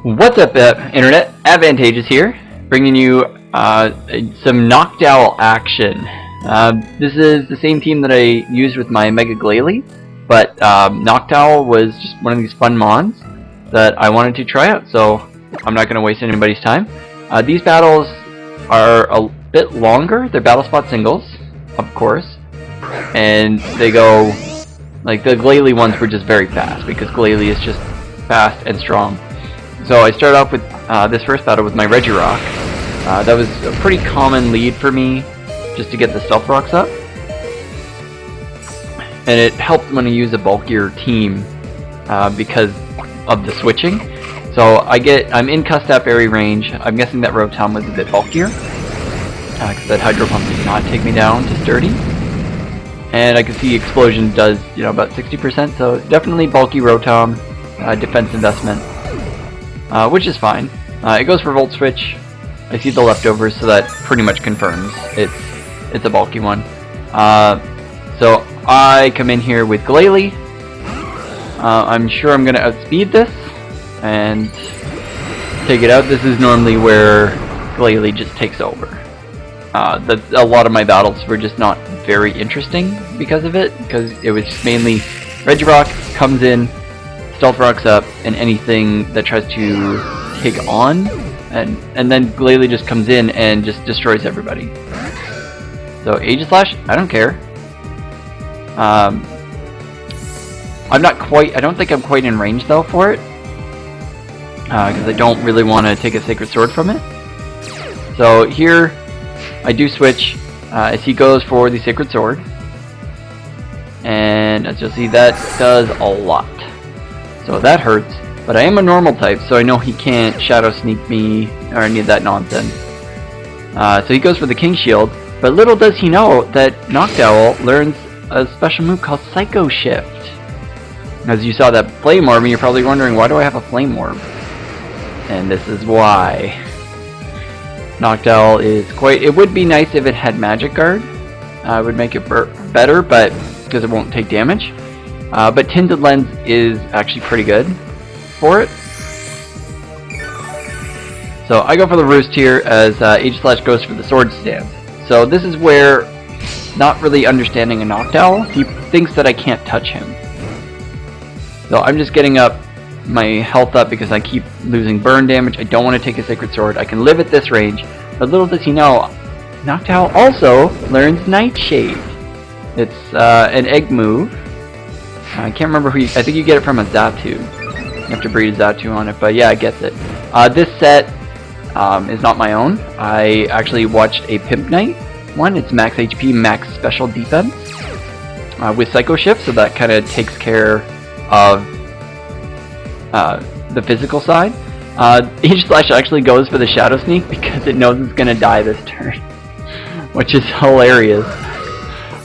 What's up, Internet? Advantageous here, bringing you some Noctowl action. This is the same team that I used with my Mega Glalie, but Noctowl was just one of these fun mons that I wanted to try out, so I'm not going to waste anybody's time. These battles are a bit longer. They're battle spot singles, of course, and they go, like, the Glalie ones were just very fast, because Glalie is just fast and strong. So I started off with this first battle with my Regirock. That was a pretty common lead for me, just to get the Stealth Rocks up. And it helped when I use a bulkier team because of the switching. So I'm in Custap area range. I'm guessing that Rotom was a bit bulkier, because that Hydro Pump did not take me down to sturdy. And I can see Explosion does, about 60%, so definitely bulky Rotom, defense investment. Which is fine. It goes for Volt Switch. I see the leftovers, so that pretty much confirms it's a bulky one. So I come in here with Glalie. I'm sure I'm going to outspeed this and take it out. This is normally where Glalie just takes over. A lot of my battles were just not very interesting because of it, because it was just mainly Regirock comes in, Stealth Rocks up, and anything that tries to take on, and then Glalie just comes in and just destroys everybody. So Aegislash, I don't care. I don't think I'm quite in range though for it, because I don't really want to take a Sacred Sword from it. So here I do switch as he goes for the Sacred Sword, and as you'll see, that does a lot. So that hurts, but I am a normal type, so I know he can't Shadow Sneak me or any of that nonsense. So he goes for the King Shield, but little does he know that Noctowl learns a special move called Psycho Shift. As you saw that Flame Orb, and you're probably wondering, why do I have a Flame Orb? And this is why. Noctowl is quite... It would be nice if it had Magic Guard. It would make it better, but because it won't take damage. But Tinted Lens is actually pretty good for it. So I go for the Roost here as Aegislash goes for the Sword Stance. So this is where, not really understanding a Noctowl, he thinks that I can't touch him. So I'm just getting up my health up because I keep losing burn damage. I don't want to take a Sacred Sword. I can live at this range. But little does he know, Noctowl also learns Nightshade. It's an egg move. I can't remember who I think you get it from a Xatu. You have to breed a Xatu on it, but yeah, I gets it. This set is not my own. I actually watched a PIMPNITE one. It's max HP, max special defense with Psycho Shift, so that kind of takes care of the physical side. Aegislash actually goes for the Shadow Sneak because it knows it's going to die this turn, which is hilarious.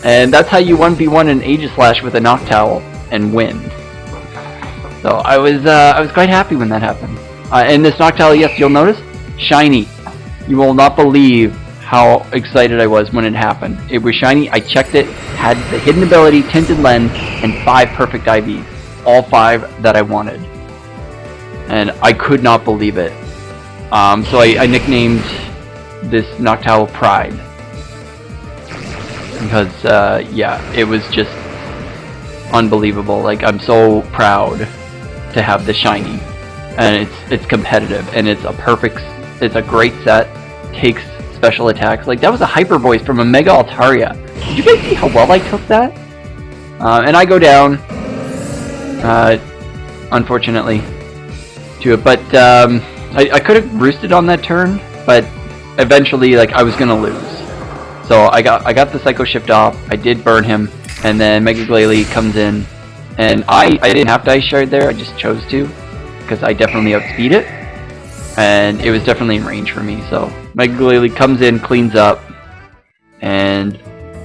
And that's how you 1v1 an Aegislash with a Noctowl and win. So I was quite happy when that happened. And this Noctowl, yes, you'll notice, shiny. You will not believe how excited I was when it happened. It was shiny. I checked it, had the hidden ability, Tinted Lens, and 5 perfect IVs. All 5 that I wanted. And I could not believe it. So I nicknamed this Noctowl Pride. Because, yeah, it was just unbelievable. Like, I'm so proud to have the shiny. And it's competitive, and it's a great set. Takes special attacks. Like, that was a Hyper Voice from a Mega Altaria. Did you guys see how well I took that? And I go down, unfortunately, to it. But I could have roosted on that turn, but eventually, like, I was gonna lose. So I got the Psycho Shift off. I did burn him, and then Mega Glalie comes in, and I didn't have to Ice Shard there. I just chose to, because I definitely outspeed it, and it was definitely in range for me. So Mega Glalie comes in, cleans up, and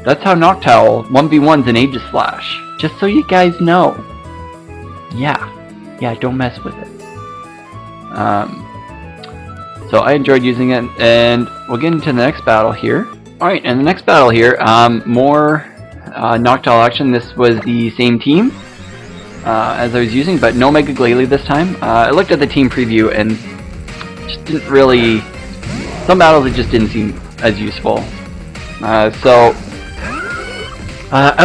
that's how Noctowl 1v1's an Aegislash. Just so you guys know. Yeah, don't mess with it. So I enjoyed using it, and we'll get into the next battle here. Alright, and the next battle here, more Noctowl action. This was the same team. as I was using, but no Mega Glalie this time. I looked at the team preview and just didn't really... Some battles it just didn't seem as useful. Out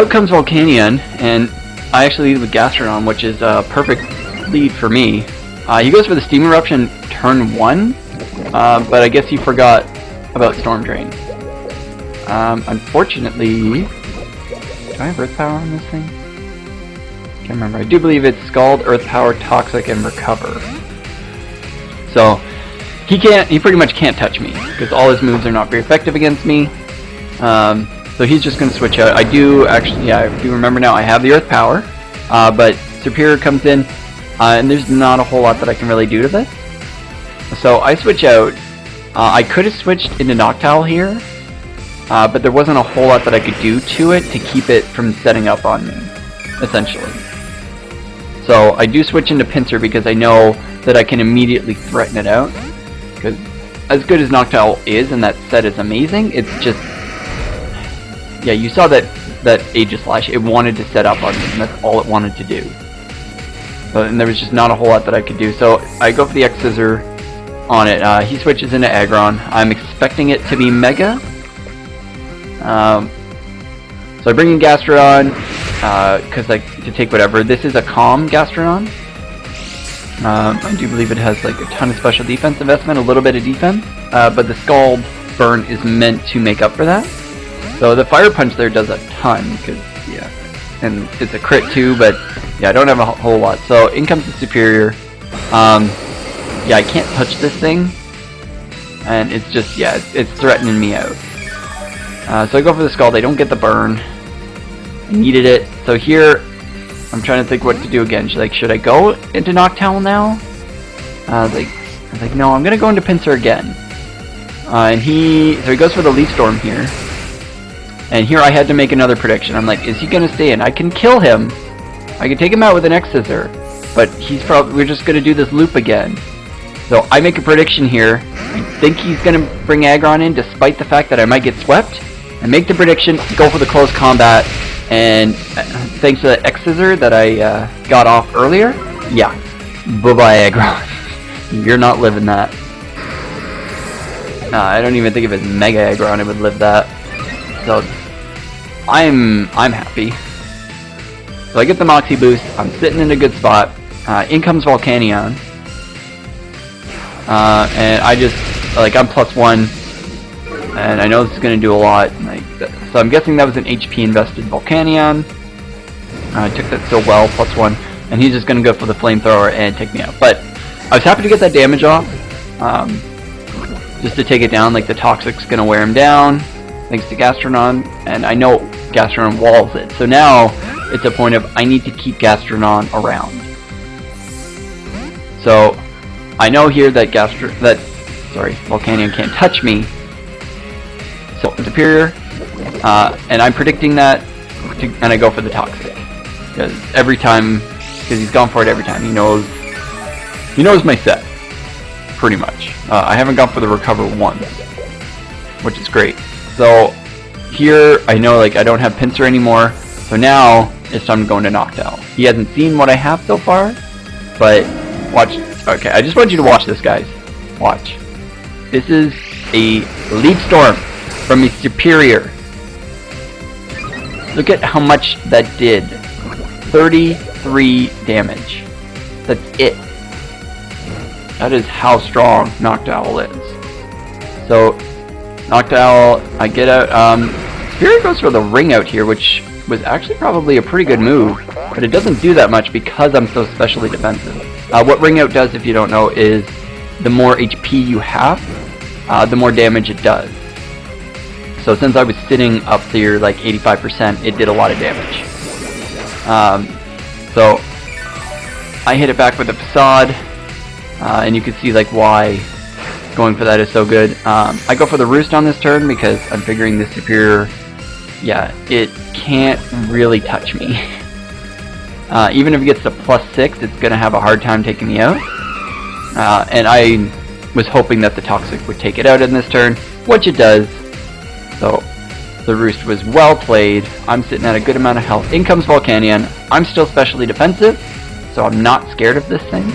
comes Volcanion, and I actually lead with Gastrodon, which is a perfect lead for me. He goes for the Steam Eruption turn 1, but I guess he forgot about Storm Drain. Unfortunately... Do I have Earth Power on this thing? Can't remember. I do believe it's Scald, Earth Power, Toxic, and Recover. So he pretty much can't touch me because all his moves are not very effective against me. So he's just going to switch out. I do actually, yeah, I do remember now. I have the Earth Power, but Superior comes in, and there's not a whole lot that I can really do to this. So I switch out. I could have switched into Noctowl here. But there wasn't a whole lot that I could do to it to keep it from setting up on me, essentially. So I do switch into Pinsir because I know that I can immediately threaten it out. Because as good as Noctowl is, and that set is amazing, it's just... Yeah, you saw that Aegislash, it wanted to set up on me, and that's all it wanted to do. And there was just not a whole lot that I could do. So I go for the X-Scissor on it. He switches into Aggron. I'm expecting it to be Mega. So I bring in Gastrodon, because to take whatever. This is a calm Gastrodon. I do believe it has like a ton of special defense investment, a little bit of defense, but the Scald burn is meant to make up for that. So the Fire Punch there does a ton, because, yeah, and it's a crit too, but yeah, I don't have a whole lot. So in comes the Superior. Yeah, I can't touch this thing, and it's just, yeah, it's threatening me out. So I go for the Scald. I don't get the burn. I needed it. So here, I'm trying to think what to do again. Should I go into Noctowl now? I was like, no, I'm gonna go into Pinsir again. So he goes for the Leaf Storm here. And here I had to make another prediction. I'm like, is he gonna stay in? I can kill him. I can take him out with an X-Scissor, but we're just gonna do this loop again. So I make a prediction here. I think he's gonna bring Aggron in, despite the fact that I might get swept. I make the prediction, go for the close combat, and thanks to that X-Scissor that I got off earlier, yeah, bye-bye Aggron. You're not living that. I don't even think if it's Mega Aggron it would live that. So I'm happy. So I get the Moxie boost. I'm sitting in a good spot. In comes Volcanion, and I just I'm +1. And I know this is going to do a lot. So I'm guessing that was an HP invested Volcanion. I took that so well, +1. And he's just going to go for the Flamethrower and take me out. But I was happy to get that damage off. Just to take it down. Like the Toxic's going to wear him down. Thanks to Gastrodon. And I know Gastrodon walls it. So now it's a point of I need to keep Gastrodon around. So I know here that Volcanion can't touch me. So Superior, and I'm predicting that, and I go for the Toxic, because he's gone for it every time. He knows my set, pretty much. I haven't gone for the Recover once, which is great. So here I know I don't have Pinsir anymore, so now it's time to go into Noctowl. He hasn't seen what I have so far, but watch. Okay, I just want you to watch this, guys. Watch. This is a Leaf Storm from a Superior. Look at how much that did. 33 damage. That's it. That is how strong Noctowl is. So Noctowl, I get out. Superior goes for the Ring Out here, which was actually probably a pretty good move, but it doesn't do that much because I'm so specially defensive. What Ring Out does, if you don't know, is the more HP you have, the more damage it does. So since I was sitting up there 85%, it did a lot of damage. So I hit it back with the Facade, and you can see why going for that is so good. I go for the Roost on this turn because I'm figuring the Superior, yeah, it can't really touch me. Even if it gets to +6, it's going to have a hard time taking me out. And I was hoping that the Toxic would take it out in this turn, which it does. So The Roost was well played. I'm sitting at a good amount of health. In comes Volcanion. I'm still specially defensive, so I'm not scared of this thing.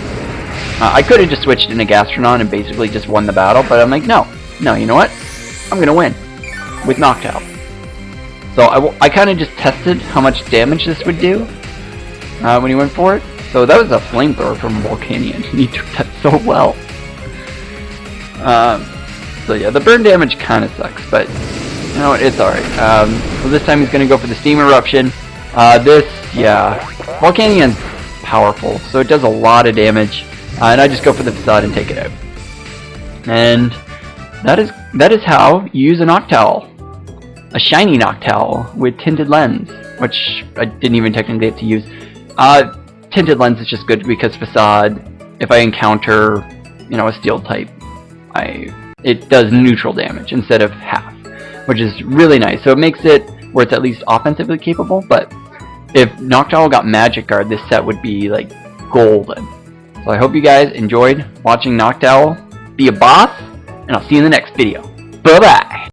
I could have just switched into Gastrodon and basically just won the battle, but I'm like, no, you know what? I'm gonna win with Noctowl. So I kind of just tested how much damage this would do when he went for it. So that was a flamethrower from Volcanion. He took that so well. So yeah, the burn damage kind of sucks, but you know what? It's alright. So this time he's gonna go for the Steam Eruption. Volcanion's powerful, so it does a lot of damage. And I just go for the Facade and take it out. And that is how you use a Noctowl. A Shiny Noctowl with Tinted Lens, which I didn't even technically have to use. Tinted Lens is just good because Facade, if I encounter, a Steel type, it does neutral damage instead of half, which is really nice. So it makes it where it's at least offensively capable, but if Noctowl got Magic Guard, this set would be like golden. So I hope you guys enjoyed watching Noctowl be a boss, and I'll see you in the next video. Bye-bye!